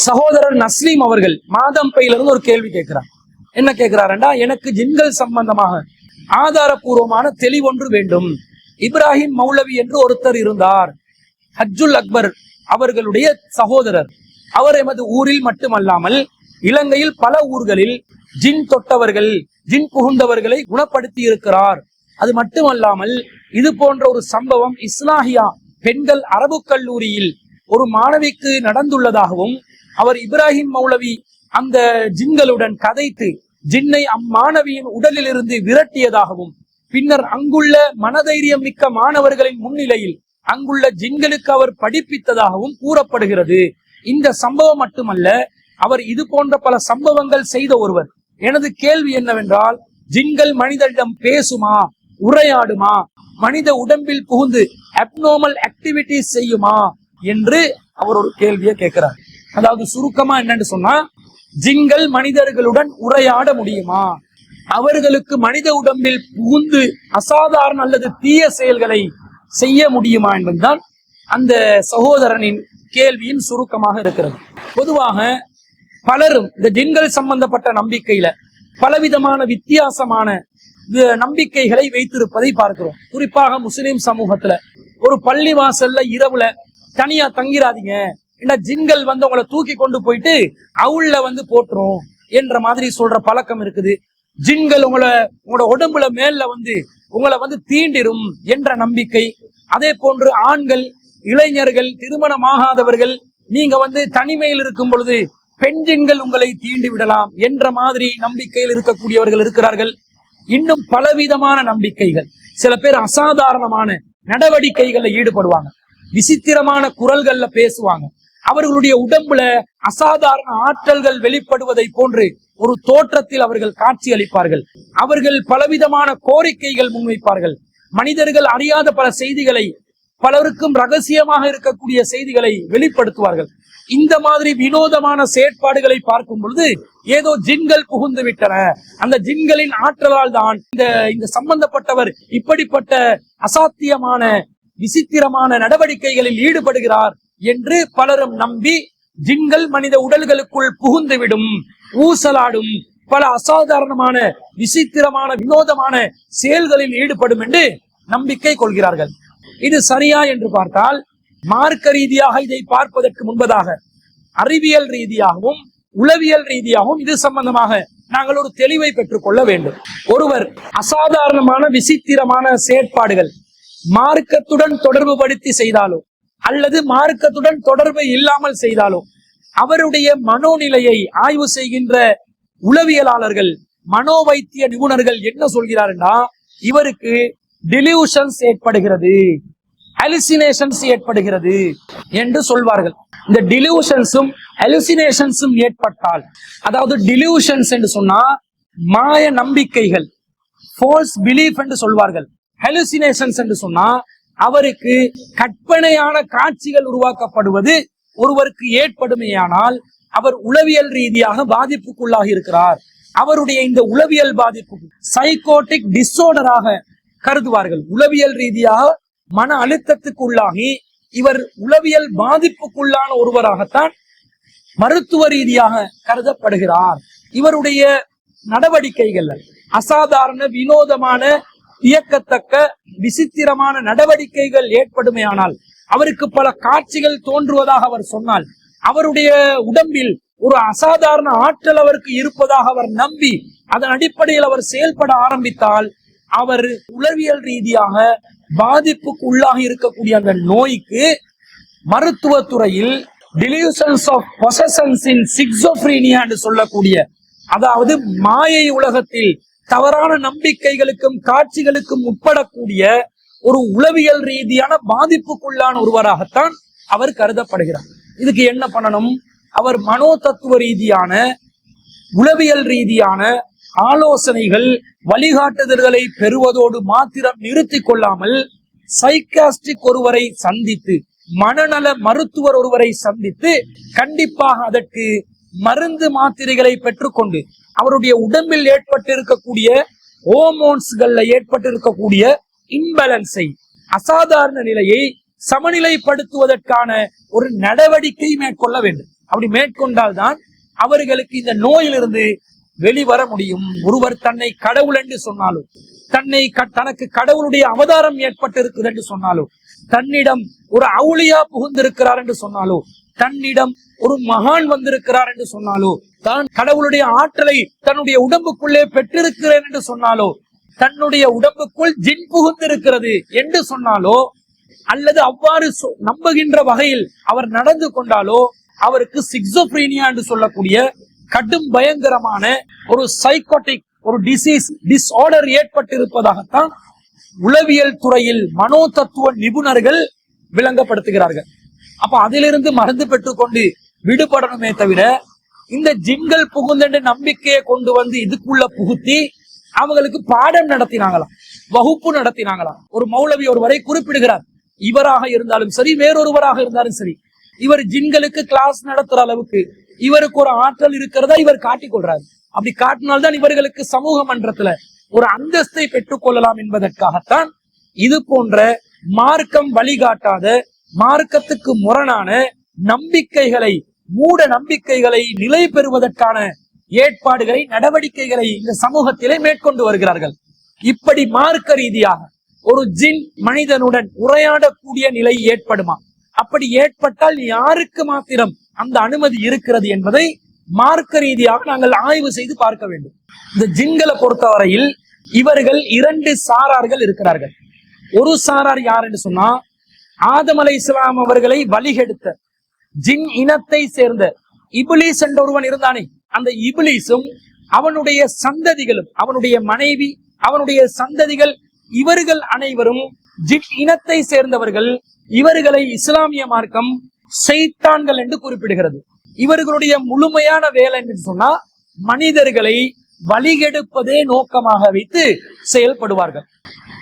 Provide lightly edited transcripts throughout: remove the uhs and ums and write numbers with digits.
சகோதரர் நஸ்லீம் அவர்கள் மாதம்பையில இருந்து ஒரு கேள்வி கேட்கிறார். என்ன கேட்கிறாருண்டா, எனக்கு ஜின்கள் சம்பந்தமாக ஆதாரபூர்வமான தெளிவொன்று வேண்டும். இப்ராஹிம் மௌலவி என்று ஒருத்தர் இருந்தார், ஹஜ்ஜுல் அக்பர் அவர்களுடைய சகோதரர். அவர் எமது ஊரில் மட்டுமல்லாமல் இலங்கையில் பல ஊர்களில் ஜின் தொட்டவர்கள், ஜின் புகுந்தவர்களை குணப்படுத்தி இருக்கிறார். அது மட்டுமல்லாமல் இது போன்ற ஒரு சம்பவம் இஸ்லாஹியா பெண்கள் அரபு கல்லூரியில் ஒரு மாணவிக்கு நடந்துள்ளதாகவும், அவர் இப்ராஹிம் மௌலவி அந்த ஜின்களுடன் கதைத்து ஜின்னை அம்மாணவியின் உடலில் இருந்து விரட்டியதாகவும், பின்னர் அங்குள்ள மனதைரியம் மிக்க மாணவர்களின் முன்னிலையில் அங்குள்ள ஜின்களுக்கு அவர் படிப்பித்ததாகவும் கூறப்படுகிறது. இந்த சம்பவம் மட்டுமல்ல, அவர் இது போன்ற பல சம்பவங்கள் செய்த ஒருவர். எனது கேள்வி என்னவென்றால், ஜின்கள் மனிதனிடம் பேசுமா, உரையாடுமா, மனித உடம்பில் புகுந்து அப்நார்மல் ஆக்டிவிட்டிஸ் செய்யுமா என்று அவர் ஒரு கேள்வியை கேட்கிறார். அதாவது சுருக்கமா என்னன்னு சொன்னா, ஜின்கள் மனிதர்களுடன் உரையாட முடியுமா, அவர்களுக்கு மனித உடம்பில் புகுந்து அசாதாரண அல்லது தீய செயல்களை செய்ய முடியுமா என்பதுதான் அந்த சகோதரனின் கேள்வியின் சுருக்கமாக இருக்கிறது. பொதுவாக பலரும் இந்த ஜின்கள் சம்பந்தப்பட்ட நம்பிக்கையில பலவிதமான வித்தியாசமான நம்பிக்கைகளை வைத்திருப்பதை பார்க்கிறோம். குறிப்பாக முஸ்லிம் சமூகத்துல ஒரு பள்ளி வாசல்ல இரவுல தனியா தங்கிராதீங்க, இந்த ஜின்கள் வந்து உங்களை தூக்கி கொண்டு போயிட்டு அவுள்ள போட்டுரும் என்ற மாதிரி சொல்ற பழக்கம் இருக்குது. ஜின்கள் உங்களோட உடம்புல மேல உங்களை தீண்டிரும் என்ற நம்பிக்கை. அதே போன்று ஆண்கள், இளைஞர்கள், திருமணமாகாதவர்கள் நீங்க தனிமையில் இருக்கும் பொழுது பெண் ஜின்கள் உங்களை தீண்டி விடலாம் என்ற மாதிரி நம்பிக்கையில் இருக்கக்கூடியவர்கள் இருக்கிறார்கள். இன்னும் பலவிதமான நம்பிக்கைகள். சில பேர் அசாதாரணமான நடவடிக்கைகள்ல ஈடுபடுவாங்க, விசித்திரமான குரல்கள்ல பேசுவாங்க, அவர்களுடைய உடம்புல அசாதாரண ஆற்றல்கள் வெளிப்படுவதை போன்று ஒரு தோற்றத்தில் அவர்கள் காட்சி அளிப்பார்கள். அவர்கள் பலவிதமான கோரிக்கைகள் முன்வைப்பார்கள். மனிதர்கள் அறியாத பல செய்திகளை, பலருக்கும் ரகசியமாக இருக்கக்கூடிய செய்திகளை வெளிப்படுத்துவார்கள். இந்த மாதிரி வினோதமான செயற்பாடுகளை பார்க்கும் பொழுது ஏதோ ஜின்கள் புகுந்து விட்டன, அந்த ஜின்களின் ஆற்றலால் தான் இந்த சம்பந்தப்பட்டவர் இப்படிப்பட்ட அசாத்தியமான விசித்திரமான நடவடிக்கைகளில் ஈடுபடுகிறார் என்று பலரும் நம்பி ஜின்கள் மனித உடல்களுக்குள் புகுந்துவிடும், ஊசலாடும், பல அசாதாரணமான விசித்திரமான வினோதமான செயல்களில் ஈடுபடும் என்று நம்பிக்கை கொள்கிறார்கள். இது சரியா என்று பார்த்தால், மார்க்க ரீதியாக இதை பார்ப்பதற்கு முன்பதாக அறிவியல் ரீதியாகவும் உளவியல் ரீதியாகவும் இது சம்பந்தமாக நாங்கள் ஒரு தெளிவை பெற்றுக் கொள்ள வேண்டும். ஒருவர் அசாதாரணமான விசித்திரமான செயற்பாடுகள் மார்க்கத்துடன் தொடர்பு படுத்தி செய்தாலோ அல்லது மார்க்கத்துடன் தொடர்பு இல்லாமல் செய்தாலோ, அவருடைய மனோநிலையை ஆய்வு செய்கின்ற உளவியலாளர்கள், மனோவைத்திய நிபுணர்கள் என்ன சொல்கிறார்னா, இவருக்கு டிலூஷன்ஸ் ஏற்படுகிறது, ஹலுசினேஷன்ஸ் ஏற்படுகிறது என்று சொல்வார்கள். இந்த டிலூஷன்ஸும் ஹலுசினேஷன்ஸும் ஏற்பட்டால், அதாவது டிலூஷன்ஸ் என்று சொன்னா மாய நம்பிக்கைகள், ஃபால்ஸ் பிலீஃப் என்று சொல்வார்கள். ஹலுசினேஷன்ஸ் என்று சொன்னா அவருக்கு கற்பனையான காட்சிகள் உருவாக்கப்படுவது ஒருவருக்கு ஏற்படுமையானால் அவர் உளவியல் ரீதியாக பாதிப்புக்குள்ளாகி இருக்கிறார். அவருடைய இந்த உளவியல் பாதிப்பு சைக்கோட்டிக் டிஸார்டராக கருதுவார்கள். உளவியல் ரீதியாக மன அழுத்தத்துக்குள்ளாகி இவர் உளவியல் பாதிப்புக்குள்ளான ஒருவராகத்தான் மருத்துவ ரீதியாக கருதப்படுகிறார். இவருடைய நடவடிக்கைகள் அசாதாரண வினோதமான வியக்கத்தக்க விசித்திரமான நடவடிக்கைகள் ஏற்படுமையானால், அவருக்கு பல காட்சிகள் தோன்றுவதாக அவர் சொன்னால், அவருடைய உடம்பில் ஒரு அசாதாரண ஆற்றல் அவருக்கு இருப்பதாக அவர் நம்பி அதன் அடிப்படையில் அவர் செயல்பட ஆரம்பித்தால், அவர் உளவியல் ரீதியாக பாதிப்புக்கு உள்ளாகி இருக்கக்கூடிய அந்த நோய்க்கு மருத்துவ துறையில் delusions of possessions in schizophrenia என்று சொல்லக்கூடிய, அதாவது மாயை உலகத்தில் தவறான நம்பிக்கைகளுக்கும் காட்சிகளுக்கும் உட்படக்கூடிய ஒரு உளவியல் ரீதியான பாதிப்புக்குள்ளான ஒருவராகத்தான் அவர் கருதப்படுகிறார். இதுக்கு என்ன பண்ணணும்? அவர் மனோ தத்துவ ரீதியான உளவியல் ரீதியான ஆலோசனைகள், வழிகாட்டுதல்களை பெறுவதோடு மாத்திரம் நிறுத்தி கொள்ளாமல், சைக்காஸ்டிக் ஒருவரை சந்தித்து, மனநல மருத்துவர் ஒருவரை சந்தித்து, கண்டிப்பாக அதற்கு மருந்து மாத்திரைகளை பெற்றுக்கொண்டு அவருடைய உடம்பில் ஏற்பட்டிருக்கக்கூடிய ஹோமோன்ஸ்கள்ல ஏற்பட்டிருக்கக்கூடிய இம்பேலன்ஸை, அசாதாரண நிலையை சமநிலைப்படுத்துவதற்கான ஒரு நடவடிக்கை மேற்கொள்ள வேண்டும். அப்படி மேற்கொண்டால்தான் அவர்களுக்கு இந்த நோயிலிருந்து வெளிவர முடியும். ஒருவர் தன்னை கடவுள் என்று சொன்னாலோ, தனக்கு கடவுளுடைய அவதாரம் ஏற்பட்டிருக்குது என்று சொன்னாலோ, தன்னிடம் ஒரு அவுளியா புகுந்திருக்கிறார் என்று சொன்னாலோ, தன்னிடம் ஒரு மகான் வந்திருக்கிறார் என்று சொன்னாலோ, தான் கடவுளுடைய ஆற்றலை தன்னுடைய உடம்புக்குள்ளே பெற்றிருக்கிறேன் என்று சொன்னாலோ, தன்னுடைய உடம்புக்குள் ஜின் புகுந்திருக்கிறது என்று சொன்னாலோ, அல்லது அவ்வாறு நம்புகின்ற வகையில் அவர் நடந்து கொண்டாலோ, அவருக்கு சிக்ஸோப்ரீனியா என்று சொல்லக்கூடிய கடும் பயங்கரமான ஒரு சைக்கோட்டிக் ஒரு டிஸ்ஆர்டர் ஏற்பட்டிருப்பதாகத்தான் உளவியல் துறையில் மனோ தத்துவ நிபுணர்கள் விளங்கப்படுத்துகிறார்கள். அப்ப அதிலிருந்து மருந்து பெற்றுக்கொண்டு விடுபடணுமே தவிர, இந்த ஜின்கள் புகுந்த நம்பிக்கையை கொண்டு வந்து இதுக்குள்ள புகுத்தி அவங்களுக்கு பாடம் நடத்தினாங்களாம், வகுப்பு நடத்தினாங்களாம். ஒரு மௌலவி ஒருவரை குறிப்பிடுகிறார். இவராக இருந்தாலும் சரி, வேறொருவராக இருந்தாலும் சரி, இவர் ஜின்களுக்கு கிளாஸ் நடத்துற அளவுக்கு இவருக்கு ஒரு ஆற்றல் இருக்கிறதா இவர் காட்டிக் கொள்றாரு. அப்படி காட்டினால்தான் இவர்களுக்கு சமூக மன்றத்துல ஒரு அந்தஸ்தை பெற்றுக் கொள்ளலாம் என்பதற்காகத்தான் இது போன்ற மார்க்கம் வழிகாட்டாத, மார்க்கத்துக்கு முரணான நம்பிக்கைகளை, மூட நம்பிக்கைகளை நிலை பெறுவதற்கான ஏற்பாடுகளை, நடவடிக்கைகளை இந்த சமூகத்திலே மேற்கொண்டு வருகிறார்கள். இப்படி மார்க்க ரீதியாக ஒரு ஜின் மனிதனுடன் உரையாடக்கூடிய நிலை ஏற்படுமா? அப்படி ஏற்பட்டால் யாருக்கு மாத்திரம் அந்த அனுமதி இருக்கிறது என்பதை மார்க்க ரீதியாக நாங்கள் ஆய்வு செய்து பார்க்க வேண்டும். இந்த ஜின்களை பொறுத்தவரையில் இவர்கள் இரண்டு சாரார்கள் இருக்கிறார்கள். ஒரு சாரார் யார் என்று சொன்னா, ஆதம் அலைஹிஸ்ஸலாம் அவர்களை வழிகெடுத்த ஜின் இனத்தை சேர்ந்த இப்லீஸ் என்ற ஒருவன் இருந்தானே, அந்த இப்லீஸும் அவனுடைய சந்ததிகளும், அவனுடைய மனைவி, அவனுடைய சந்ததிகள், இவர்கள் அனைவரும் ஜின் இனத்தை சேர்ந்தவர்கள். இவர்களை இஸ்லாமிய மார்க்கம் ஷைத்தான்கள் என்று குறிப்பிடுகிறது. இவர்களுடைய முழுமையான வேலை என்று சொன்னா, மனிதர்களை வழிகெடுப்பதே நோக்கமாக வைத்து செயல்படுவார்கள்.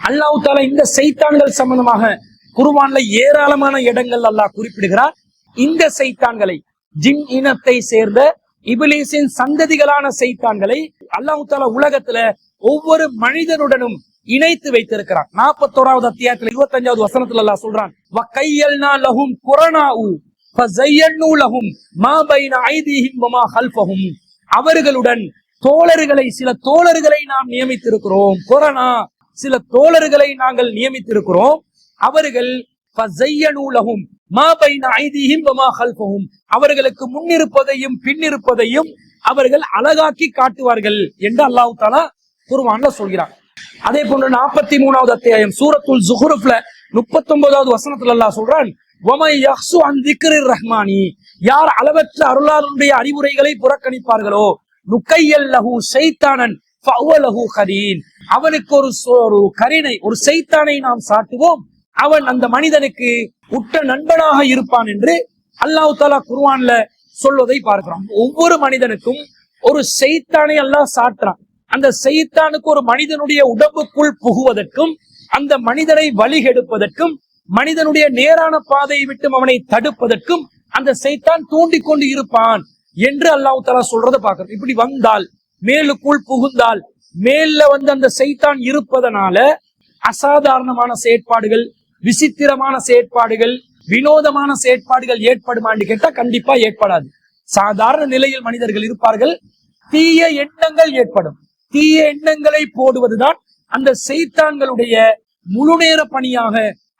அல்லாஹ் தஆலா இந்த ஷைத்தான்கள் சம்பந்தமாக குர்ஆன்ல ஏராளமான இடங்கள் அல்லாஹ் குறிப்பிடுகிறார். இந்த ஷைத்தான்களை, ஜின் இனத்தை சேர்ந்த இப்லீஸின் சந்ததிகளான ஷைத்தான்களை அல்லாஹ் தஆலா உலகத்துல ஒவ்வொரு மனிதனுடனும் இணைத்து வைத்திருக்கிறான். 41வது அத்தியாயத்துல 25வது வசனத்துல அல்லாஹ் சொல்றான், வகையல்னா லஹும் குரானாஉ ஃபஸையனு லஹும் மா பைன ஐதீஹிம் வமா கல்ஃபஹும். அவர்களுடன் தோழர்களை, சில தோழர்களை நாம் நியமித்திருக்கிறோம். குரானா, சில தோழர்களை நாங்கள் நியமித்திருக்கிறோம். அவர்கள் ஃபஸையனு லஹும் மா பைன ஐதீஹிம் வமா கல்ஃபஹும், அவர்களுக்கு முன்னிருப்பதையும் பின்னிருப்பதையும் அவர்கள் அழகாக்கி காட்டுவார்கள் என்று அல்லாஹ் தஆலா குர்ஆன்ல சொல்கிறான். அதே போன்று 43வது அத்தியாயம் சூரத்துல் ஸுஹ்ருஃப்ல 39வது வசனத்துல அல்லாஹ் சொல்றான், வமை யஹ்சு அன் திக்ரிர் ரஹ்மானி, யார் அளவற்ற அருளாளனுடைய அறிவுரைகளை புறக்கணிப்பார்களோ, நுகையல் லஹு ஷைத்தானன் ஃபஹுவ லஹு கரீன், அவனுக்கு ஒரு கரீனை, ஒரு ஷைத்தானை நாம் சாட்டுவோம், அவன் அந்த மனிதனுக்கு உற்ற நண்பனாக இருப்பான் என்று அல்லாஹ் தஆலா குர்ஆன்ல சொல்வதை பார்க்கிறோம். ஒவ்வொரு மனிதனுக்கும் ஒரு ஷைத்தானை அல்லாஹ் சாட்டுறான். அந்த ஷைத்தானுக்கு ஒரு மனிதனுடைய உடம்புக்குள் புகுவதற்கும், அந்த மனிதனை வழிகெடுப்பதற்கும், மனிதனுடைய நேரான பாதையை விட்டு அவனை தடுப்பதற்கும் அந்த ஷைத்தான் தூண்டிக் கொண்டு இருப்பான் என்று அல்லாஹ் தஆலா சொல்றதை பார்க்கிறோம். இப்படி வந்தால், மேலுக்குள் புகுந்தால், மேல வந்து அந்த ஷைத்தான் இருப்பதனால அசாதாரணமான செயற்பாடுகள், விசித்திரமான செயற்பாடுகள், வினோதமான செயற்பாடுகள் ஏற்படுமான்னு கேட்டா கண்டிப்பா ஏற்படாது. சாதாரண நிலையில் மனிதர்கள் இருப்பார்கள், தீய எண்ணங்கள் ஏற்படும். தீய எண்ணங்களை போடுவதுதான் அந்த ஷைத்தான்களுடைய முழு நேர பணியாக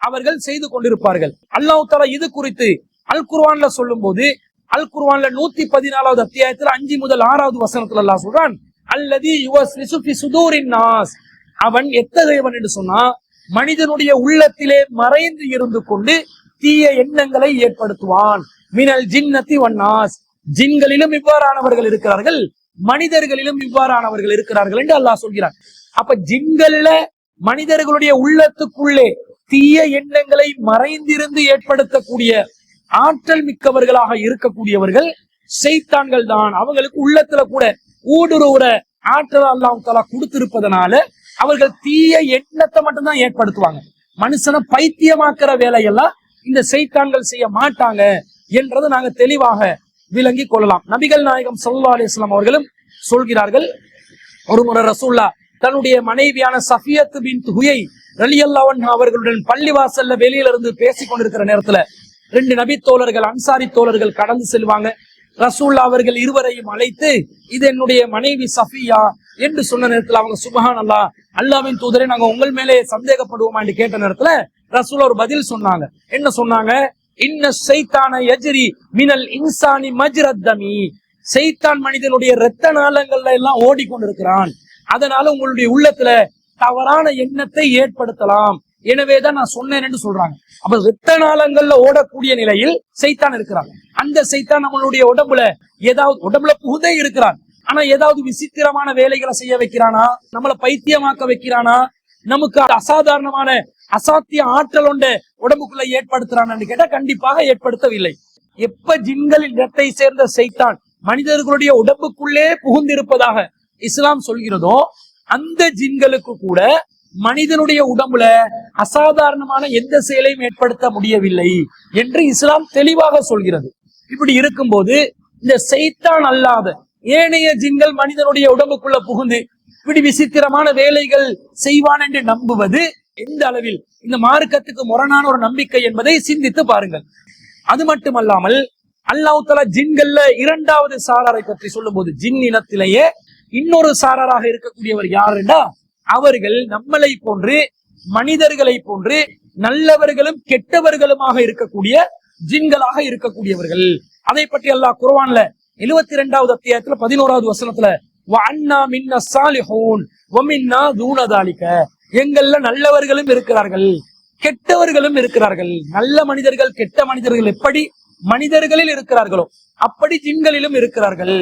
அவர்கள் செய்து கொண்டிருப்பார்கள். அல்லாஹ் தஆலா இது குறித்து அல் குர்ஆன்ல சொல்லும் போது, அல் குர்ஆன்ல 114வது அத்தியாயத்துல 5 முதல் 6வது வசனத்துல அல்லாஹ் சொல்றான், அல்லதி யுவஸ்விசு ஃபி சுதூரின் நாஸ், அவன் எத்தகையவன் என்று சொன்னா, மனிதனுடைய உள்ளத்திலே மறைந்து இருந்து கொண்டு தீய எண்ணங்களை ஏற்படுத்துவான். மினல் ஜின்னதி வன்னாஸ், ஜின்களிலும் இவ்வாறானவர்கள் இருக்கிறார்கள், மனிதர்களிலும் இவ்வாறானவர்கள் இருக்கிறார்கள் என்று அல்லாஹ் சொல்கிறான். அப்ப ஜின்கள்ல மனிதர்களுடைய உள்ளத்துக்குள்ளே தீய எண்ணங்களை மறைந்திருந்து ஏற்படுத்தக்கூடிய ஆற்றல் மிக்கவர்களாக இருக்கக்கூடியவர்கள் ஷைத்தான்கள் தான். அவங்களுக்கு உள்ளத்துல கூட ஊடுருவுற ஆற்றல் அல்லாஹ் தஆலா கொடுத்திருப்பதனால அவர்கள் தீய எண்ணத்தை மட்டும்தான் ஏற்படுத்துவாங்க. மனுஷனை பைத்தியமாக்குற வேலையெல்லாம் இந்த ஷைத்தான்கள் செய்ய மாட்டாங்க என்றதை நாங்க தெளிவாக விளங்கி கொள்ளலாம். நபிகள் நாயகம் ஸல்லல்லாஹு அலைஹி வஸல்லம் அவர்களும் சொல்கிறார்கள், ஒரு முறை ரசூலுல்லாஹ் தன்னுடைய மனைவியான சஃபியத் பின்த் ஹுயை ரலியல்லாஹு அன்ஹா அவர்களுடன் பள்ளிவாசல்ல வெளியில இருந்து பேசிக் கொண்டிருக்கிற நேரத்துல 2 நபி தோழர்கள், அன்சாரி தோழர்கள் கடந்து செல்வாங்க. ரசூல்லா அவர்கள் இருவரையும் அழைத்து இது என்னுடைய மனைவி சஃபியா என்று சொன்ன நேரத்துல அவங்க சுப்ஹான் அல்லாஹ், அல்லாஹ்வின் தூதரே நாங்க உங்கள் மேலே சந்தேகப்படுவோமா என்று கேட்ட நேரத்துல ரசூல் ஒரு பதில் சொன்னாங்க. என்ன சொன்னாங்க? இன்ன ஷைத்தான யஜ்ரி மினல் இன்சானி மஜ்ரத் தமி, ஷைத்தான் மனிதனுடைய இரத்த நாளங்கள்ல எல்லாம் ஓடிக்கொண்டிருக்கிறான். அதனால உங்களுடைய உள்ளத்துல தவறான எண்ணத்தை ஏற்படுத்தலாம். எனவேதான் நான் சொன்னேன் என்று சொல்றாங்க. அப்ப இரத்த நாளங்கள்ல ஓடக்கூடிய நிலையில் சைத்தான் இருக்கிறான். அந்த சைத்தான் நம்மளுடைய உடம்புல புகுதே இருக்கிறான். ஆனா ஏதாவது விசித்திரமான வேலைகளை செய்ய வைக்கிறானா, நம்மளை பைத்தியமாக்க வைக்கிறானா, நமக்கு அசாதாரணமான அசாத்திய ஆற்றல் ஒன்று உடம்புக்குள்ள ஏற்படுத்துறான்னு கேட்டா கண்டிப்பாக ஏற்படுத்தவில்லை. எப்ப ஜின்களின் இடத்தை சேர்ந்த சைத்தான் மனிதர்களுடைய உடம்புக்குள்ளே புகுந்திருப்பதாக இஸ்லாம் சொல்கிறதோ, அந்த ஜின்களுக்கு கூட மனிதனுடைய உடம்புல அசாதாரணமான எந்த செயலையும் ஏற்படுத்த முடியவில்லை என்று இஸ்லாம் தெளிவாக சொல்கிறது. இப்படி இருக்கும்போது இந்த சைத்தான் அல்லாத ஏனைய ஜின்கள் மனிதனுடைய உடம்புக்குள்ள புகுந்து இப்படி விசித்திரமான வேலைகள் செய்வான் என்று நம்புவது எந்த அளவில் இந்த மார்க்கத்துக்கு முரணான ஒரு நம்பிக்கை என்பதை சிந்தித்து பாருங்கள். அது மட்டுமல்லாமல் அல்லாஹ் தஆலா ஜின்கள்ல இரண்டாவது சாராரை பற்றி சொல்லும் போது, ஜின் இனத்திலேயே இன்னொரு சாராராக இருக்கக்கூடியவர் யாருன்னா, அவர்கள் நம்மளை போன்று மனிதர்களை போன்று நல்லவர்களும் கெட்டவர்களுமாக இருக்கக்கூடிய ஜின்களாக இருக்கக்கூடியவர்கள். அதை பற்றி அல்லாஹ் குர்ஆன்ல 72வது அத்தியாயத்துல 11வது வசனத்துல வஅன்னா மின்னா ஸாலிஹூன் வமின்னா தூன ذلك, எங்கள்ல நல்லவர்களும் இருக்கிறார்கள் கெட்டவர்களும் இருக்கிறார்கள். நல்ல மனிதர்கள் கெட்ட மனிதர்கள் எப்படி மனிதர்களில் இருக்கிறார்களோ அப்படி ஜின்களிலும் இருக்கிறார்கள்.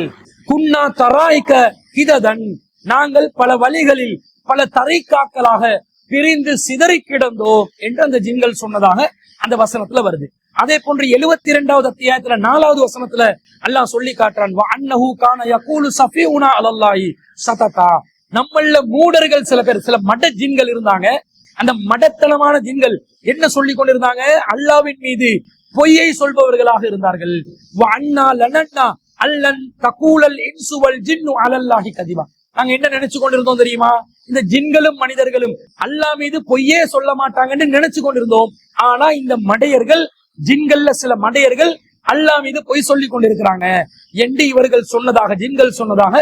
குன்னா தராய்க கிததன், நாங்கள் பல வழிகளில் பல தரைக்காக்களாக பிரிந்து சிதறி கிடந்தோம் என்று அந்த ஜின்கள் சொன்னதாக அந்த வசனத்துல வருது. அதே போன்று 72வது அத்தியாயத்துல 4வது வசனத்துல அல்லாஹ் சொல்லி காட்டுறான், வஅன்னஹு கான யகூலு ஸஃபியுனா அலல்லாஹி ஸதகா, நம்மள மூடர்கள் சில பேர், சில மட ஜின்கள் இருந்தாங்க. அந்த மடத்தனமான ஜின்கள் என்ன சொல்லி கொண்டிருந்தாங்க? அல்லாஹ்வின் மீது பொய்யை சொல்பவர்களாக இருந்தார்கள். வஅன்னா லனன்னா அல்லன் தகூலல் இன்சு வல் ஜின்னு அலல்லாஹி கதிபா, நாங்க என்ன நினைச்சு கொண்டிருந்தோம் தெரியுமா? இந்த ஜின்களும் மனிதர்களும் அல்லாஹ் மீது பொய்யே சொல்ல மாட்டாங்கன்னு நினைச்சு கொண்டிருந்தோம். ஆனா இந்த மடையர்கள், ஜின்கள்ல சில மடையர்கள் அல்லாஹ் மீது பொய் சொல்லி கொண்டிருக்கிறாங்க என்று இவர்கள் சொன்னதாக, ஜின்கள் சொன்னதாக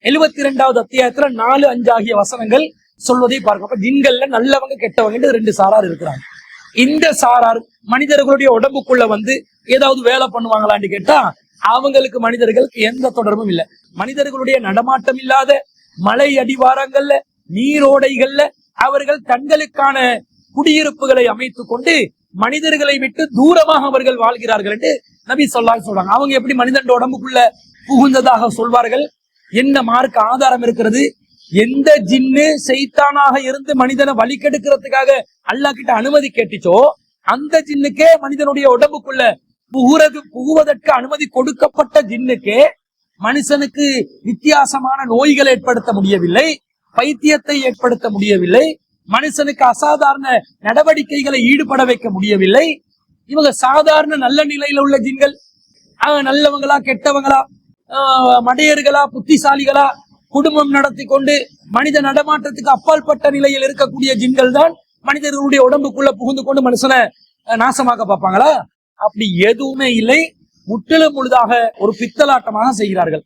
72வது அத்தியாயத்துல 4, 5 ஆகிய வசனங்கள் சொல்வதை பார்க்க. அப்ப ஜின்கள்ல நல்லவங்க கெட்டவங்க ரெண்டு சாரார் இருக்கிறாங்க. இந்த சாரார் மனிதர்களுடைய உடம்புக்குள்ள வந்து ஏதாவது வேலை பண்ணுவாங்களான்னு கேட்டா அவங்களுக்கு மனிதர்களுக்கு எந்த தொடர்பும் இல்லை. மனிதர்களுடைய நடமாட்டம் இல்லாத மலை அடிவாரங்கள்ல நீரோடைகள்ல அவர்கள் தங்களுக்கான குடியிருப்புகளை அமைத்துக் கொண்டு மனிதர்களை விட்டு தூரமாக அவர்கள் வாழ்கிறார்கள் என்று நபி ஸல்லல்லாஹு அலைஹி சொல்றாங்க. அவங்க எப்படி மனிதன் உடம்புக்குள்ள புகுந்ததாக சொல்வார்கள்? என்ன மார்க்க ஆதாரம் இருக்கிறது? எந்த ஜின்னு சைத்தானாக இருந்து மனிதனை வழி கெடுக்கிறதுக்காக அல்லாஹ் கிட்ட அனுமதி கேட்டுச்சோ, அந்த ஜின்னுக்கே மனிதனுடைய உடம்புக்குள்ள புகுவதற்கு அனுமதி கொடுக்கப்பட்ட ஜின்னுக்கே மனுஷனுக்கு வித்தியாசமான நோய்களை ஏற்படுத்த முடியவில்லை, பைத்தியத்தை ஏற்படுத்த முடியவில்லை, மனுஷனுக்கு அசாதாரண நடவடிக்கைகளை ஈடுபட வைக்க முடியவில்லை. இவங்க சாதாரண நல்ல நிலையில உள்ள ஜின்கள், நல்லவங்களா கெட்டவங்களா, மடையர்களா புத்திசாலிகளா, குடும்பம் நடத்தி கொண்டு மனித நடமாட்டத்துக்கு அப்பாற்பட்ட நிலையில் இருக்கக்கூடிய ஜின்கள் தான் மனிதர்களுடைய உடம்புக்குள்ள புகுந்து கொண்டு மனுஷனை நாசமாக்க பார்ப்பாங்களா? அப்படி எதுவுமே இல்லை. முற்றிலும் முழுதாக ஒரு பித்தலாட்டமாக செய்கிறார்கள்.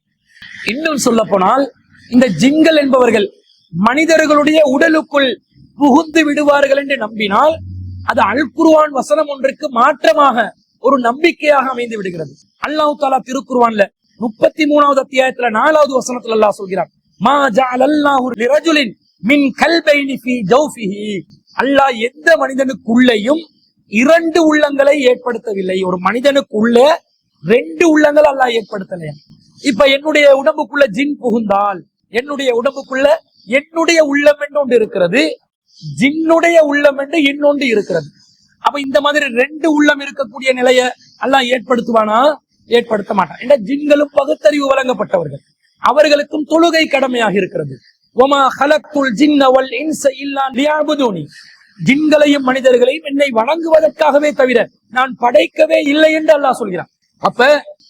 இன்னும் சொல்ல போனால் இந்த ஜின்கள் என்பவர்கள் மனிதர்களுடைய உடலுக்குள் புகுந்து விடுவார்கள் என்று நம்பினால் அது அல் குர்ஆன் வசனம் ஒன்றுக்கு மாற்றமாக ஒரு நம்பிக்கையாக அமைந்து விடுகிறது. அல்லாஹ் தஆலா திருக்குர்ஆன்ல 33வது அத்தியாயத்துல 4வது வசனத்துல அல்லாஹ் சொல்கிறார், மா ஜஅலல்லாஹு லிரஜுலின் மின் கல்பைனி ஃபீ ஜௌஃபிஹி, அல்லாஹ் எந்த மனிதனுக்குள்ளேயும் 2 உள்ளங்களை ஏற்படுத்தவில்லை. ஒரு மனிதனுக்குள்ள 2 உள்ளங்கள் அல்லாஹ் ஏற்படுத்தலையா? இப்ப என்னுடைய உடம்புக்குள்ள ஜின் புகுந்தால் என்னுடைய உடம்புக்குள்ள என்னுடைய உள்ளம் என்று ஒன்று இருக்கிறது, ஜின்னுடைய உள்ளம் என்று இன்னொன்று இருக்கிறது. அப்ப இந்த மாதிரி 2 உள்ளம் இருக்கக்கூடிய நிலைய அல்லாஹ் ஏற்படுத்துவானா? ஏற்படுத்த மாட்டான். என்ற ஜின்களும் பகுத்தறிவு வழங்கப்பட்டவர்கள், அவர்களுக்கும் தொழுகை கடமையாக இருக்கிறது. வமா ஹலக்துல் ஜின்ன வல் இன்ஸ இல்லா லியஅபுதுனி, ஜின்களையும் மனிதர்களையும் என்னை வணங்குவதற்காகவே தவிர நான் படைக்கவே இல்லை என்று அல்லாஹ் சொல்கிறான். அப்ப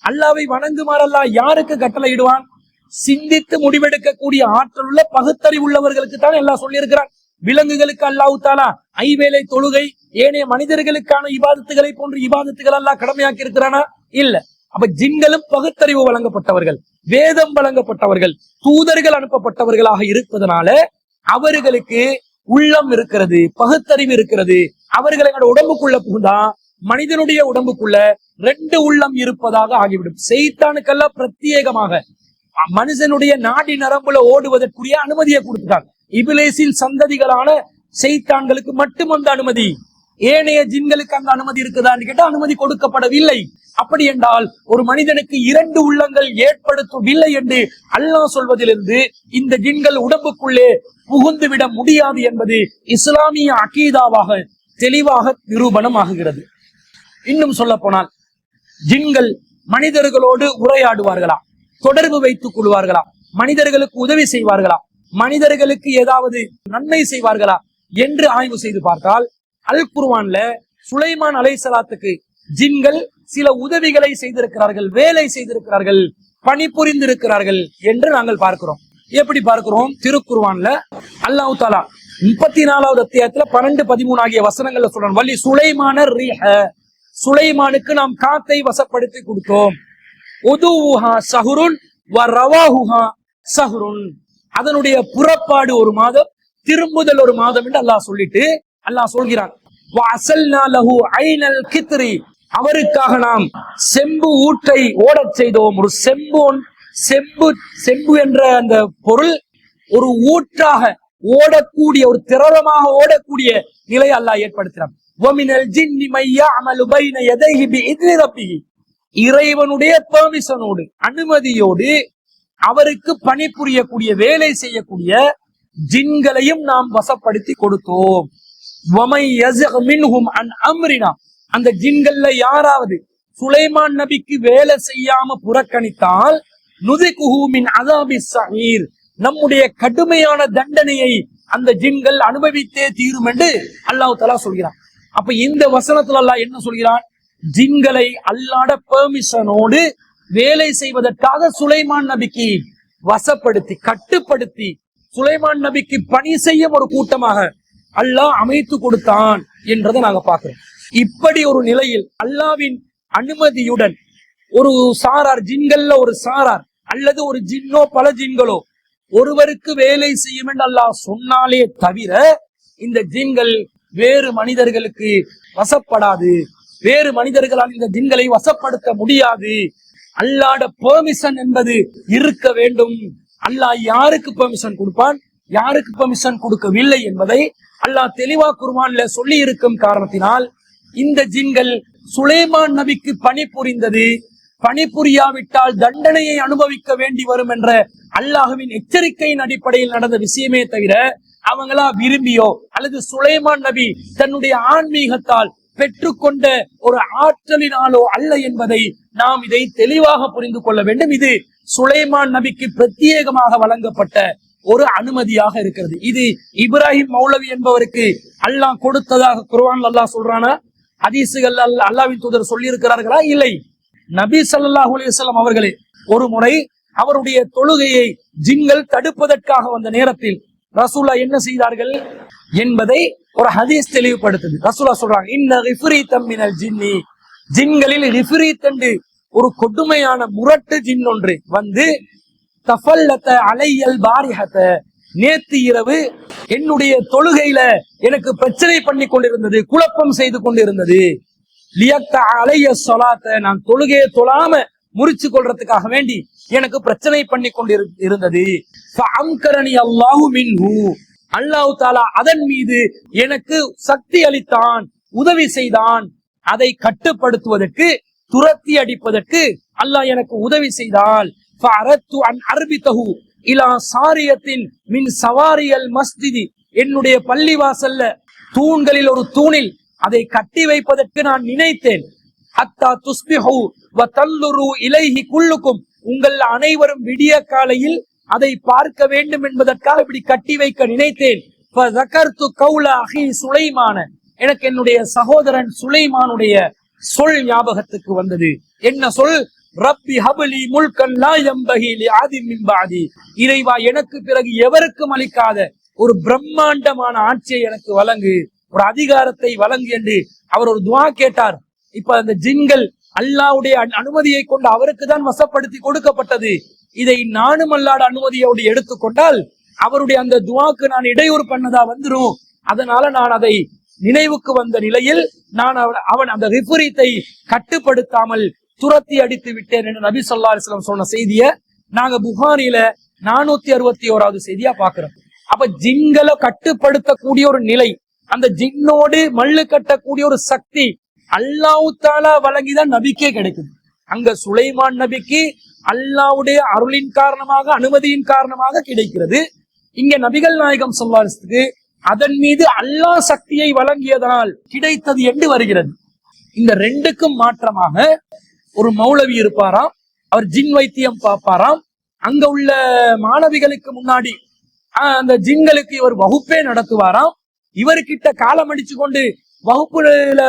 அல்லாஹ்வை வணங்குமாறு அல்லாஹ் யாருக்கு கட்டளை இடுவான்? சிந்தித்து முடிவெடுக்கக்கூடிய ஆற்றல் உள்ள பகுத்தறிவு உள்ளவர்களுக்கு தான் அல்லாஹ் சொல்லி இருக்கிறான். விலங்குகளுக்கு அல்லாஹ் தஆலா 5 வேளை தொழுகை, ஏனைய மனிதர்களுக்கான இபாதத்துகளை போன்று இபாதத்துகள் அல்லாஹ் கடமையாக்கி இருக்கிறானா? இல்ல. அப்ப ஜின்களும் பகுத்தறிவு வழங்கப்பட்டவர்கள், வேதம் வழங்கப்பட்டவர்கள், தூதர்கள் அனுப்பப்பட்டவர்களாக இருப்பதனால அவர்களுக்கு உள்ளம் இருக்கிறது, பகுத்தறிவு இருக்கிறது. அவர்கள் எங்களோட உடம்புக்குள்ள புகுந்தா மனிதனுடைய உடம்புக்குள்ள 2 உள்ளம் இருப்பதாக ஆகிவிடும். செய்தானுக்கெல்லாம் பிரத்யேகமாக மனுஷனுடைய நாடி நரம்புல ஓடுவதற்குரிய அனுமதியை கொடுத்துட்டாங்க. இபிலேசின் சந்ததிகளான செய்தான்களுக்கு மட்டும் அந்த அனுமதி. ஏனைய ஜின்களுக்கு அந்த அனுமதி இருக்குதான்னு கேட்டா அனுமதி கொடுக்கப்படவில்லை. அப்படி என்றால் ஒரு மனிதனுக்கு 2 உள்ளங்கள் ஏற்படுத்தவில்லை என்று அல்லாஹ் சொல்வதிலிருந்து இந்த ஜின்கள் உடம்புக்குள்ளே புகுந்து விட முடியாது என்பது இஸ்லாமிய அகீதாவாக தெளிவாக நிரூபணம் ஆகுகிறது. இன்னும் சொல்ல போனால் ஜின்கள் மனிதர்களோடு உரையாடுவார்களா, தொடர்பு வைத்துக் கொள்வார்களா, மனிதர்களுக்கு உதவி செய்வார்களா, மனிதர்களுக்கு ஏதாவது நன்மை செய்வார்களா என்று ஆய்வு செய்து பார்த்தால் அல் குர்ஆன்ல சுலைமான் அலைஹிஸ்ஸலாத்துக்கு ஜின்கள் சில உதவிகளை செய்திருக்கிறார்கள், வேலை செய்திருக்கிறார்கள், பணிபுரிந்திருக்கிறார்கள் என்று நாங்கள் பார்க்கிறோம். எப்படி பார்க்கிறோம்? திருக்குர்ஆன்ல அல்லாஹ் தஆலா 34வது அத்தியாயத்துல 12, 13 ஆகிய வசனங்கள்ல சொல்றான், வலி சுலைமான ரீஹ, சுலைமானுக்கு நாம் காத்தை வசப்படுத்தி கொடுத்தோம். உதுவுஹா சஹ்ருன் வ ரவாஹுஹா சஹ்ருன், அதனுடைய புறப்பாடு ஒரு மாதம், திரும்புதல் ஒரு மாதம் என்று அல்லாஹ் சொல்லிட்டு அல்லாஹ் சொல்கிறான், வ அஸல்னா லஹு ஐனல் கித்ரி, அவருக்காக நாம் செம்பு ஊற்றை ஓடச் செய்தோம். ஒரு செம்பு என்ற அந்த பொருள் ஒரு ஊற்றாக ஓடக்கூடிய, ஒரு திரவமாக ஓடக்கூடிய நிலை அல்லாஹ் ஏற்படுத்தினான். வமினல் ஜின்னி மை யஅமலு பைன யதைஹி பிஇذن ரப்பிஹி, இறைவனுடைய பெர்மிஷனோடு, அனுமதியோடு அவருக்கு பணிபுரியக்கூடிய, வேலை செய்யக்கூடிய ஜின்களையும் நாம் வசப்படுத்தி கொடுத்தோம். வமை யஸிக் மின்ஹும் அன் அம்ரினா, அந்த ஜின்கள்ல யாராவது சுலைமான் நபிக்கு வேலை செய்யாம புறக்கணித்தால் நுதிகுஹு மின் அஸாபிஸ் ஸஈர், நம்முடைய கடுமையான தண்டனையை அந்த ஜின்கள் அனுபவித்தே தீரும் என்று அல்லாஹ் தஆலா சொல்கிறான். அப்ப இந்த வசனத்துல அல்லாஹ் என்ன சொல்கிறான்? ஜின்களை அல்லாஹ்வுடைய பெர்மிஷனோடு வேலை செய்வதற்காக சுலைமான் நபிக்கு வசப்படுத்தி, கட்டுப்படுத்தி, சுலைமான் நபிக்கு பணி செய்யும் ஒரு கூட்டமாக அல்லாஹ் அமைத்து கொடுத்தான் என்றதை நாங்க பார்க்கிறோம். இப்படி ஒரு நிலையில் அல்லாஹ்வின் அனுமதியுடன் ஒரு சாரார், ஜின்கள்ல ஒரு சாரார் அல்லது ஒரு ஜின்னோ பல ஜின்களோ ஒருவருக்கு வேலை செய்யும் என்று அல்லாஹ் சொன்னாலே தவிர இந்த ஜின்கள் வேறு மனிதர்களுக்கு வசப்படாது, வேறு மனிதர்களால் இந்த ஜின்களை வசப்படுத்த முடியாது. அல்லாஹ்வுடைய பெர்மிஷன் என்பது இருக்க வேண்டும். அல்லாஹ் யாருக்கு பெர்மிஷன் கொடுப்பான், யாருக்கு பெர்மிஷன் கொடுக்கவில்லை என்பதை அல்லாஹ் தெளிவா குர்ஆன்ல சொல்லி இருக்கும் காரணத்தினால் இந்த ஜின்கள் சுலைமான் நபிக்கு பணிபுரிந்தது, பணிபுரியாவிட்டால் தண்டனையை அனுபவிக்க வேண்டி வரும் என்ற அல்லாஹ்வின் எச்சரிக்கையின் அடிப்படையில் நடந்த விஷயமே தவிர அவங்களா விரும்பியோ அல்லது சுலைமான் நபி தன்னுடைய ஆன்மீகத்தால் பெற்றுக்கொண்ட ஒரு ஆற்றலினாலோ அல்ல என்பதை நாம் இதை தெளிவாக புரிந்து கொள்ள வேண்டும். இது சுலைமான் நபிக்கு பிரத்யேகமாக வழங்கப்பட்ட ஒரு அனுமதியாக இருக்கிறது. இது இப்ராஹிம் மௌலவி என்பவருக்கு அல்லாஹ் கொடுத்ததாக குர்ஆன்ல அல்லாஹ் சொல்றானா? ஹதீசுகள் அல்லாஹ்வின் தூதர் சொல்லி இருக்கிறார்களா? இல்லை. நபி ஸல்லல்லாஹு அலைஹி வஸல்லம் அவர்களே ஒரு முறை அவருடைய தொழுகையை ஜின்கள் தடுப்பதற்காக வந்த நேரத்தில் ரசூலா என்ன செய்தார்கள் என்பதை ஒரு ஹதீஸ் தெளிவுபடுத்துது. ரசூலா சொல்றாங்க, இன்ன ரிஃப்ரீத்தம் மினல் ஜின்னி, ஜின்களில் ரிஃப்ரீத் என்று ஒரு கொடுமையான முரட்டு ஜின் ஒன்று வந்து தஃபல்லத அலையல் பாரிஹத, நேத்து இரவு என்னுடைய தொழுகையில எனக்கு பிரச்சனை பண்ணி கொண்டிருந்தது, குழப்பம் செய்து கொண்டிருந்தது. லியக்த அலைய ஸலாத்த, நான் தொழுகையை தொழாம முறிச்சு கொள்றதுக்காக வேண்டி எனக்கு பிரச்சனை பண்ணி கொண்டிருந்தது. ஃபஅம்கரனி அல்லாஹு மின்ஹு, அல்லாஹ் தஆலா அதன் மீது எனக்கு சக்தி அளித்தான், உதவி செய்தான். அதை கட்டுப்படுத்துவதற்கு, துரத்தி அடிப்பதற்கு அல்லாஹ் எனக்கு உதவி செய்தால் ஃபஅரத்து அன் அர்பிதஹு இலா சாரியத்தின் மின் சவாரியல் மஸ்ஜிதி, என்னுடைய பள்ளிவாசல்ல தூண்களில் ஒரு தூணில் அதை கட்டி வைப்பதற்கு நான் நினைத்தேன். ஹத்தா துஸ்பிஹு வ தல்லுரு இலைஹி குல்லுக்கும், உங்கள் அனைவரும் விடிய காலையில் அதை பார்க்க வேண்டும் என்பதற்காக இப்படி கட்டி வைக்க நினைத்தேன். ஃபஸகர்து கௌல அஹி சுலைமான, எனக்கு என்னுடைய சகோதரன் சுலைமானுடைய சொல் ஞாபகத்துக்கு வந்தது. என்ன சொல்? ரப்பி ஹப்லி முல்கன் லா யம்பஹி லிஆதிம் மின் பஅதி, இறைவா எனக்கு பிறகு எவருக்கும் அளிக்காத ஒரு பிரம்மாண்டமான ஆட்சியை எனக்கு வழங்கு, ஒரு அதிகாரத்தை வழங்கு என்று அவர் ஒரு துஆ கேட்டார். இப்ப அந்த ஜின்கள் அல்லாஹ்வுடைய அனுமதியை கொண்டு அவருக்கு தான் வசப்படுத்தி கொடுக்கப்பட்டது. இதை நானும் அல்லாஹ்வுடைய அனுமதியோடு எடுத்துக்கொண்டால் அவருடைய அந்த துஆக்கு நான் இடையூறு பண்ணதா வந்துரும். அதனால நான் அதை நினைவுக்கு வந்த நிலையில் நான் அவன் அந்த விபரீத்தை கட்டுப்படுத்தாமல் துரத்தி அடித்து விட்டேன் என்று நபி ஸல்லல்லாஹு அலைஹி வஸல்லம் சொன்ன செய்தியை நாங்க புகாரில 461வது செய்தியா பாக்குறோம். அப்ப ஜின்களை கட்டுப்படுத்தக்கூடிய ஒரு நிலை, அந்த ஜின்னோடு மல்லு கட்டக்கூடிய ஒரு சக்தி அல்லாஹ் தஆலா வழங்கிதான் நபிக்கே கிடைக்குது. அங்க சுலைமான் நபிக்கு அல்லாஹ்வுடைய அருளின் காரணமாக, அனுமதியின் காரணமாக கிடைக்கிறது. இங்க நபிகள் நாயகம் ஸல்லல்லாஹு அலைஹி வஸல்லம் அதன் மீது அல்லாஹ் சக்தியை வழங்கியதனால் கிடைத்தது என்று வருகிறது. இந்த ரெண்டுக்கும் மாற்றமாக ஒரு மௌலவி இருப்பாராம், அவர் ஜின் வைத்தியம் பார்ப்பாராம். அங்க உள்ள மாணவிகளுக்கு முன்னாடி அந்த ஜின்களுக்கு இவர் வகுப்பே நடத்துவாராம். இவர்கிட்ட காலம் அடிச்சு கொண்டு வகுப்புல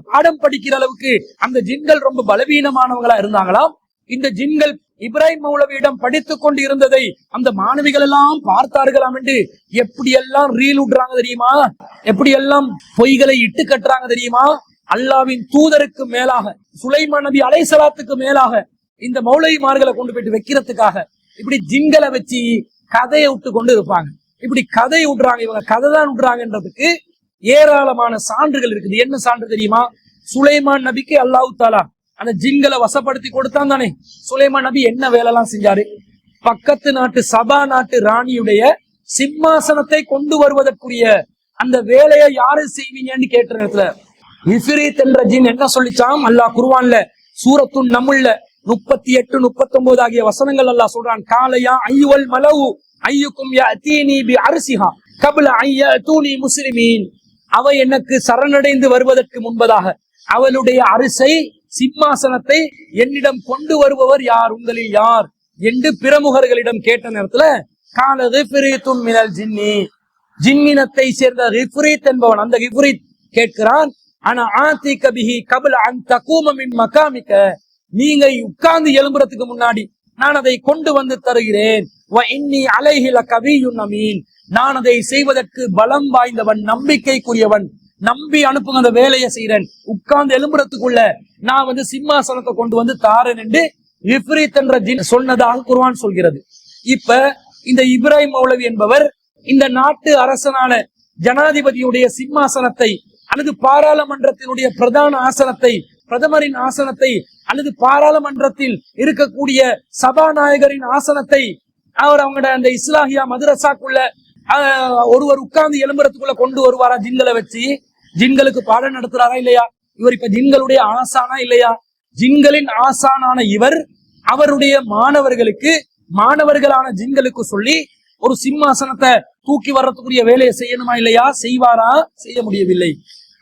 பாடம் படிக்கிற அளவுக்கு அந்த ஜின்கள் ரொம்ப பலவீனமானவங்களா இருந்தாங்களாம். இந்த ஜின்கள் இப்ராஹிம் மௌலவியிடம் படித்துக் கொண்டு இருந்ததை அந்த மாணவிகள் எல்லாம் பார்த்தார்களாம் என்று எப்படியெல்லாம் ரீல் விடுறாங்க தெரியுமா, எப்படியெல்லாம் பொய்களை இட்டு கட்டுறாங்க தெரியுமா. அல்லாவின் தூதருக்கு மேலாக, சுலைமான் நபி அலைஹிஸ்ஸலாத்துக்கு மேலாக இந்த மௌலவிமார்களை கொண்டு போயிட்டு வைக்கிறதுக்காக இப்படி ஜின்களை வச்சு கதையை விட்டு கொண்டு இருப்பாங்க. இப்படி கதை விடுறாங்க, இவங்க கதை தான் விடுறாங்கன்றதுக்கு ஏராளமான சான்றுகள் இருக்குது. என்ன சான்று தெரியுமா? சுலைமான் நபிக்கு அல்லாஹ் தஆலா அந்த ஜின்களை வசப்படுத்தி கொடுத்தான் தானே. சுலைமான் நபி என்ன வேலை எல்லாம் செஞ்சாரு? பக்கத்து நாட்டு சபா நாட்டு ராணியுடைய சிம்மாசனத்தை கொண்டு வருவதற்குரிய அந்த வேலையை யாரு செய்வீங்கன்னு கேட்ட நேரத்துல இஃப்ரீத் என்ற ஜின் என்ன சொல்லிச்சாம்? அல்லாஹ் குர்ஆன்ல சூரத்துன் நம்ல்ல 38, 39 ஆகிய வசனங்கள் அல்லாஹ் சொல்றான். காலையா ஐயுல் மலவு ஐயுக்கும் யஅதீனி பி அர்சிஹா கப்ல ஐயதூனி முஸ்லிமீன். அவ எனக்கு சரணடைந்து வருவதற்கு முன்பதாக அவளுடைய அரிசை, சிம்மாசனத்தை என்னிடம் கொண்டு வருபவர் யார், உங்களில் யார் என்று பிரமுகர்களிடம் கேட்ட நேரத்துல காலது ஃபிரீத்துன் மினல் ஜின்னி, ஜின்னினத்தை சேர்ந்த இஃப்ரீத் என்பவன், அந்த இஃப்ரீத் கேட்கிறான், ஆனா ஆதிக பிஹி கப்ல அன் தகூம மின் மகாமிக, நீங்க உட்கார்ந்து எழும்புறதுக்கு முன்னாடி நான் அதை கொண்டு வந்து தருகிறேன். வ இன்னி அலைஹி லகவியுன் அமீன், நான் அதை செய்வதற்கு பலம் வாய்ந்தவன், நம்பிக்கைக்குரியவன், நம்பி அனுப்புங்க, அந்த வேலையை செய்யறேன். உட்கார்ந்து எழும்புறதுக்குள்ள நான் சிம்மாசனத்தை கொண்டு வந்து தாரேன் என்று இஃப்ரீத் என்ற ஜின் சொன்னதாக குர்ஆன் சொல்கிறது. இப்ப இந்த இப்ராஹிம் மௌலவி என்பவர் இந்த நாட்டு அரசனான ஜனாதிபதியுடைய சிம்மாசனத்தை அல்லது பாராளுமன்றத்தினுடைய பிரதான ஆசனத்தை, பிரதமரின் ஆசனத்தை அல்லது பாராளுமன்றத்தில் இருக்கக்கூடிய சபாநாயகரின் ஆசனத்தை அவர் அவங்களோட அந்த இஸ்லாஹியா மதரசாக்குள்ள ஒருவர் உட்கார்ந்து எழும்புறதுக்குள்ள கொண்டு வருவாரா ஜின்களை வச்சு? ஜின்களுக்கு பாடம் நடத்துறாரா இல்லையா? இவர் இப்ப ஜின்களுடைய ஆசானா இல்லையா? ஜின்களின் ஆசானான இவர் அவருடைய மாணவர்களுக்கு, மாணவர்களான ஜின்களுக்கு சொல்லி ஒரு சிம்மாசனத்தை தூக்கி வர்றதுக்குரிய வேலையை செய்யணுமா இல்லையா? செய்வாரா? செய்ய முடியவில்லை.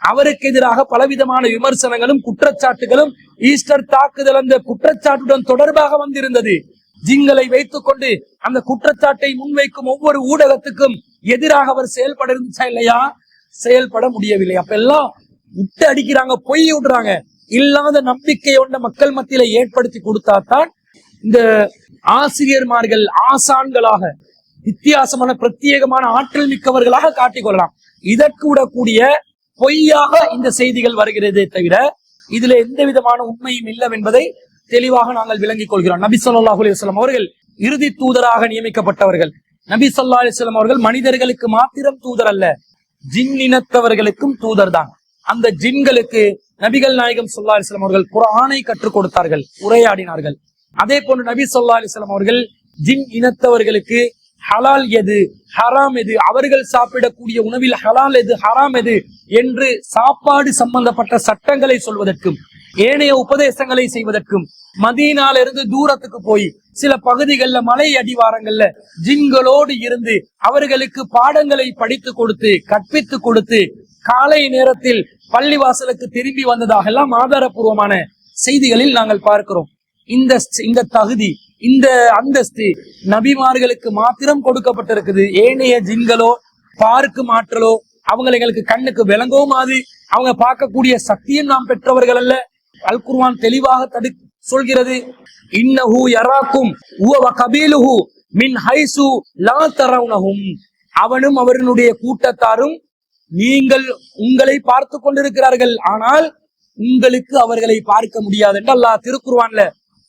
அவருக்கு எதிராக பலவிதமான விமர்சனங்களும் குற்றச்சாட்டுகளும் ஈஸ்டர் தாக்குதல் அந்த குற்றச்சாட்டுடன் தொடர்பாக வந்திருந்தது. ஜின்களை வைத்துக் கொண்டு அந்த குற்றச்சாட்டை முன்வைக்கும் ஒவ்வொரு ஊடகத்துக்கும் எதிராக அவர் செயல்பட இருந்துச்சா இல்லையா? செயல்பட முடியவில்லை. அப்ப எல்லாம் விட்டு அடிக்கிறாங்க, பொய் விடுறாங்க. இல்லாத நம்பிக்கையோட மக்கள் மத்தியில ஏற்படுத்தி கொடுத்தாதான் இந்த ஆசிரியர்மார்கள் ஆசான்களாக, வித்தியாசமான பிரத்யேகமான ஆற்றல் மிக்கவர்களாக காட்டிக்கொள்ளலாம். இதற்கு விடக்கூடிய பொய்யாக இந்த செய்திகள் வருகிறதே தவிர இதுல எந்த விதமான உண்மையும் இல்லவென்பதை தெளிவாக நாங்கள் விளங்கிக் கொள்கிறோம். நபி ஸல்லல்லாஹு அலைஹி வஸல்லம் அவர்கள் இறுதி தூதராக நியமிக்கப்பட்டவர்கள். நபி ஸல்லல்லாஹு அலைஹி வஸல்லம் அவர்கள் மனிதர்களுக்கு மாத்திரம் தூதர் அல்ல, ஜின் இனத்தவர்களுக்கும் தூதர் தான். அந்த ஜின்களுக்கு நபிகள் நாயகம் ஸல்லல்லாஹு அலைஹி வஸல்லம் அவர்கள் குர்ஆனை கற்றுக் கொடுத்தார்கள், உரையாடினார்கள். அதே போன்று நபி ஸல்லல்லாஹு அலைஹி வஸல்லம் அவர்கள் ஜின் இனத்தவர்களுக்கு ஹலால் எது, ஹராம் எது, அவர்கள் சாப்பிடக்கூடிய உணவில் ஹலால் எது, ஹராம் எது என்று சாப்பாடு சம்பந்தப்பட்ட சட்டங்களை சொல்வதற்கும் ஏனைய உபதேசங்களை செய்வதற்கும் மதீனால இருந்து தூரத்துக்கு போய் சில பகுதிகளில் மலை அடிவாரங்கள்ல ஜின்களோடு இருந்து அவர்களுக்கு பாடங்களை படித்து கொடுத்து கற்பித்து கொடுத்து காலை நேரத்தில் பள்ளிவாசலுக்கு திரும்பி வந்ததாக எல்லாம் ஆதாரபூர்வமான செய்திகளில் நாங்கள் பார்க்கிறோம். இந்த தகுதி, இந்த அந்தஸ்து நபிமார்களுக்கு மாத்திரம் கொடுக்கப்பட்டிருக்குது. ஏனைய ஜின்களோ பார்க்கு மாற்றலோ அவங்க எங்களுக்கு கண்ணுக்கு விளங்கவும் அது அவங்க பார்க்கக்கூடிய சக்தியும் நாம் பெற்றவர்கள் அல்ல. அல் குர்ஆன் தெளிவாக சொல்கிறது, இன்னஹு யராக்கும் ஹுவ வ கபீலுஹு மின் ஹைசு லா தரவுனஹும், அவனும் அவருடைய கூட்டத்தாரும் நீங்கள் உங்களை பார்த்து கொண்டிருக்கிறார்கள், ஆனால் உங்களுக்கு அவர்களை பார்க்க முடியாது என்று அல்லாஹ் திருக்குர்ஆன்ல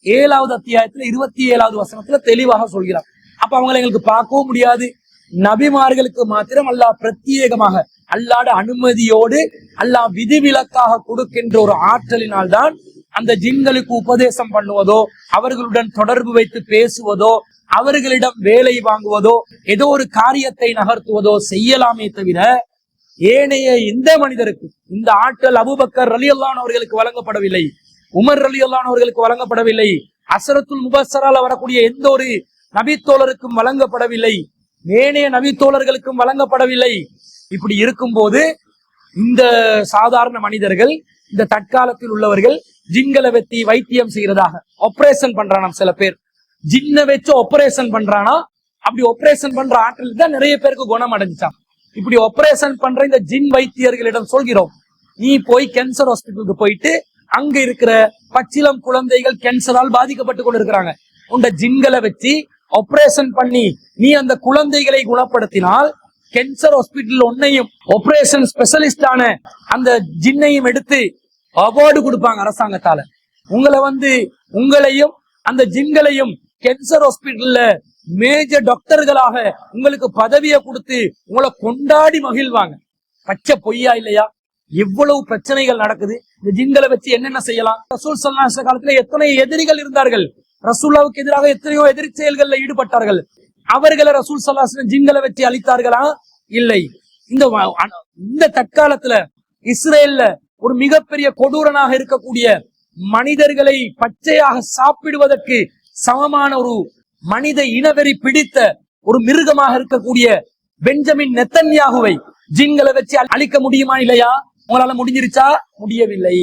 7வது அத்தியாயத்துல 27வது வசனத்துல தெளிவாக சொல்கிறார். அப்ப அவங்களை எங்களுக்கு பார்க்கவும் முடியாது. நபிமார்களுக்கு மாத்திரம் அல்லாஹ் பிரத்யேகமாக அல்லாஹ்வுடைய அனுமதியோடு அல்லாஹ் விதிவிலக்காக கொடுக்கின்ற ஒரு ஆற்றலினால் தான் அந்த ஜின்களுக்கு உபதேசம் பண்ணுவதோ, அவர்களுடன் தொடர்பு வைத்து பேசுவதோ, அவர்களிடம் வேலை வாங்குவதோ, ஏதோ ஒரு காரியத்தை நகர்த்துவதோ செய்யலாமே தவிர ஏனைய எந்த மனிதருக்கு இந்த ஆற்றல் அபூபக்கர் ரலியல்லாஹு அன்ஹு அவர்களுக்கு வழங்கப்படவில்லை, உமர் ரலியல்லாஹு அன்ஹு அவர்களுக்கு வழங்கப்படவில்லை, அஸ்ரத்துல் முபஸ்ஸரால வரக்கூடிய எந்த ஒரு நபித்தோழருக்கும் வழங்கப்படவில்லை, ஏனைய நபித்தோழர்களுக்கும் வழங்கப்படவில்லை. இப்படி இருக்கும்போது இந்த சாதாரண மனிதர்கள், இந்த தற்காலத்தில் உள்ளவர்கள் ஜின்களை வச்சு வைத்தியம் செய்யறதாக ஆபரேஷன் பண்றானா, சில பேர் ஜின்னை வச்சு ஆபரேஷன் பண்றானா. அப்படி ஆபரேஷன் பண்ற ஆற்றல் தான் நிறைய பேருக்கு குணம் அடைஞ்சான். இப்படி ஆபரேஷன் பண்ற இந்த ஜின் வைத்தியர்களிடம் சொல்கிறோம், நீ போய் கேன்சர் ஹாஸ்பிட்டலுக்கு போயிட்டு அங்க இருக்கிற பச்சிலம் குழந்தைகள் கேன்சரால் பாதிக்கப்பட்டு கொண்டிருக்கிறாங்க, உண்ட ஜின்களை வச்சு ஆபரேஷன் பண்ணி நீ அந்த குழந்தைகளை குணப்படுத்தினால் கேன்சர் ஹாஸ்பிட்டல் ஒன்னையும் ஆபரேஷன் ஸ்பெஷலிஸ்டான அந்த ஜின்னையும் எடுத்து அவார்டு கொடுப்பாங்க அரசாங்கத்தால. உங்களையும் அந்த ஜின்களையும் கேன்சர் ஹாஸ்பிட்டல்ல மேஜர் டாக்டர்களாக உங்களுக்கு பதவியை கொடுத்து உங்களை கொண்டாடி மகிழ்வாங்க. பச்சை பொய்யா இல்லையா? எவ்வளவு பிரச்சனைகள் நடக்குது. இந்த ஜின்களை வச்சு என்னென்ன செய்யலாம்? ரசூல் ஸல்லல்லாஹு அலைஹி வஸல்லம் காலத்துல எத்தனை எதிரிகள் இருந்தார்கள், ரசூலுல்லாஹ்வுக்கு எதிராக எத்தனையோ எதிரி செயல்கள்ல ஈடுபட்டார்கள். அவர்களை ரசூல் ஸல்லல்லாஹு அலைஹி வஸல்லம் ஜின்களை வச்சு அழித்தார்களா? இல்லை. இந்த தற்காலத்துல இஸ்ரேல்ல ஒரு மிகப்பெரிய கொடூரனாக இருக்கக்கூடிய, மனிதர்களை பச்சையாக சாப்பிடுவதற்கு சமமான ஒரு மனித இனவெறி பிடித்த ஒரு மிருகமாக இருக்கக்கூடிய பெஞ்சமின் நெத்தன்யாகுவை ஜின்களை வச்சு அழிக்க முடியுமா இல்லையா? உங்களால முடிஞ்சிருச்சா? முடியவில்லை.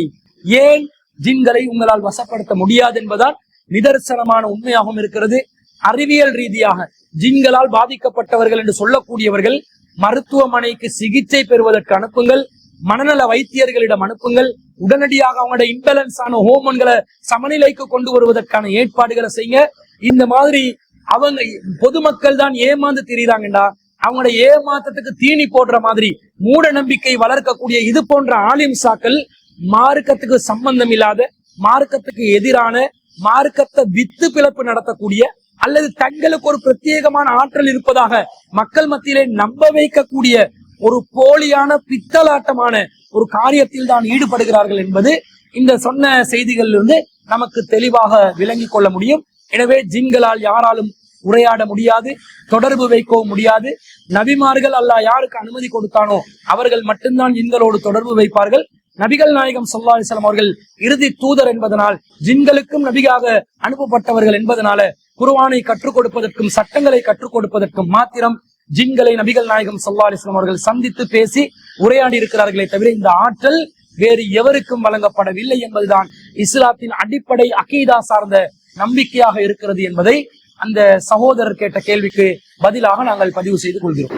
ஏன் ஜின்களை உங்களால் வசப்படுத்த முடியாது என்பதால் நிதர்சனமான உண்மையாகவும் இருக்கிறது. அறிவியல் ரீதியாக ஜின்களால் பாதிக்கப்பட்டவர்கள் என்று சொல்லக்கூடியவர்கள் மருத்துவமனைக்கு சிகிச்சை பெறுவதற்கு அனுப்புங்கள், மனநல வைத்தியர்களிடம் அனுப்புங்கள், உடனடியாக அவங்களோட இம்பேலன்ஸ் ஆன ஹோமோன்களை சமநிலைக்கு கொண்டு வருவதற்கான ஏற்பாடுகளை செய்யுங்க. இந்த மாதிரி அவங்க பொதுமக்கள் தான் ஏமாந்து திரிகிறாங்கடா, அவங்களோட ஏமாத்தத்துக்கு தீனி போடுற மாதிரி மூட நம்பிக்கை வளர்க்கக்கூடிய இது போன்ற ஆலிம்சாக்கள் மார்க்கத்துக்கு சம்பந்தம் இல்லாத, மார்க்கத்துக்கு எதிரான, மார்க்கத்தை வித்து பிளப்பு நடத்தக்கூடிய அல்லது தங்களுக்கு ஒரு பிரத்யேகமான ஆற்றல் இருப்பதாக மக்கள் மத்தியிலே நம்ப வைக்கக்கூடிய ஒரு போலியான பித்தலாட்டமான ஒரு காரியத்தில் தான் ஈடுபடுகிறார்கள் என்பது இந்த சொன்ன செய்திகளிலிருந்து நமக்கு தெளிவாக விளங்கிக் கொள்ள முடியும். எனவே ஜின்களால் யாராலும் உரையாட முடியாது, தொடர்பு வைக்கவும் முடியாது. நபிமார்கள் அல்லாஹ் யாருக்கு அனுமதி கொடுத்தானோ அவர்கள் மட்டும்தான் ஜின்களோடு தொடர்பு வைப்பார்கள். நபிகள் நாயகம் ஸல்லல்லாஹு அலைஹி வஸல்லம் அவர்கள் இறுதி தூதர் என்பதனால், ஜின்களுக்கும் நபியாக அனுப்பப்பட்டவர்கள் என்பதனால குர்ஆனை கற்றுக் கொடுப்பதற்கும் சட்டங்களை கற்றுக் கொடுப்பதற்கும் மாத்திரம் ஜின்களை நபிகள் நாயகம் ஸல்லல்லாஹு அலைஹி வஸல்லம் அவர்கள் சந்தித்து பேசி உரையாடி இருக்கிறார்களே தவிர இந்த ஆற்றல் வேறு எவருக்கும் வழங்கப்படவில்லை என்பதுதான் இஸ்லாத்தின் அடிப்படை அகீதா சார்ந்த நம்பிக்கையாக இருக்கிறது என்பதை அந்த சகோதரர் கேட்ட கேள்விக்கு பதிலாக நாங்கள் பதிவு செய்து கொள்கிறோம்.